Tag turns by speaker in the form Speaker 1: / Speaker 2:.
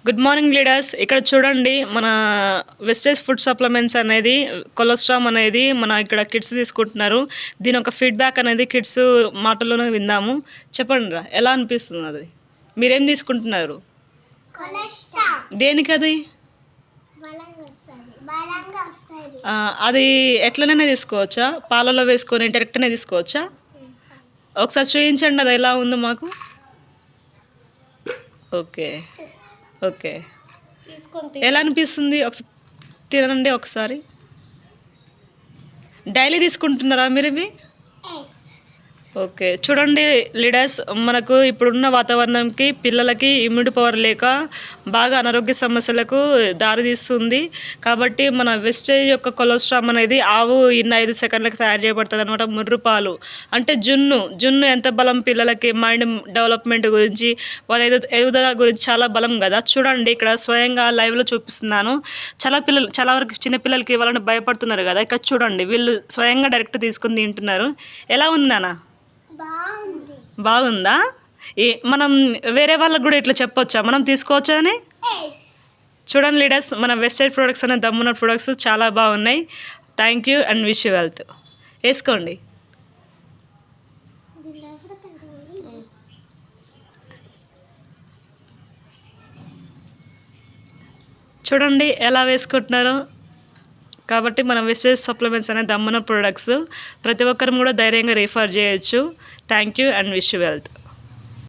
Speaker 1: Good morning leaders. ఇక్కడ చూడండి, మన వెస్టేజ్ ఫుడ్ సప్లిమెంట్స్ అనేది కొలెస్ట్రామ్ అనేది మన ఇక్కడ కిడ్స్ తీసుకుంటున్నారు. దీని ఒక ఫీడ్బ్యాక్ అనేది కిడ్స్ మాటల్లోనే విందాము. చెప్పండి రా, ఎలా అనిపిస్తుంది అది? మీరేం తీసుకుంటున్నారు? దేనికి అది? అది ఎట్లనైనా తీసుకోవచ్చా? పాలలో వేసుకొని డైరెక్ట్నే తీసుకోవచ్చా? ఒకసారి చూపించండి అది ఎలా ఉందో మాకు. ఓకే ఓకే, ఎలా అనిపిస్తుంది? ఒకసారి తినండి ఒకసారి. డైలీ తీసుకుంటున్నారా మీరు ఇవి? ఓకే, చూడండి లీడర్స్, మనకు ఇప్పుడున్న వాతావరణంకి పిల్లలకి ఇమ్యూనిటీ పవర్ లేక బాగా అనారోగ్య సమస్యలకు దారితీస్తుంది. కాబట్టి మన వెస్టేజ్ యొక్క కొలెస్ట్రామ్ అనేది ఆవు 5 సెకండ్లకు తయారు చేయబడుతుంది అనమాట. ముర్రు పాలు అంటే జున్ను ఎంత బలం పిల్లలకి, మైండ్ డెవలప్మెంట్ గురించి, వాళ్ళ ఎదుగుదల గురించి చాలా బలం కదా. చూడండి, ఇక్కడ స్వయంగా లైవ్లో చూపిస్తున్నాను. చాలా వరకు చిన్నపిల్లలకి వాళ్ళని భయపడుతున్నారు కదా. ఇక్కడ చూడండి, వీళ్ళు స్వయంగా డైరెక్ట్ తీసుకుని తింటున్నారు. ఎలా ఉంది నాన్న? బాగుందా? మనం వేరే వాళ్ళకు కూడా ఇట్లా చెప్పొచ్చా, మనం తీసుకోవచ్చా అని? చూడండి లీడర్స్, మన వెస్టేజ్ ప్రొడక్ట్స్ అనే దమ్మున్న ప్రొడక్ట్స్ చాలా బాగున్నాయి. Thank you and wish you wealth. వేసుకోండి. చూడండి ఎలా వేసుకుంటున్నారో. కాబట్టి మన వెస్టేజ్ సప్లిమెంట్స్ అనే దమ్మున ప్రొడక్ట్స్ ప్రతి ఒక్కరు కూడా ధైర్యంగా రిఫర్ చేయొచ్చు. Thank you and wish you wealth.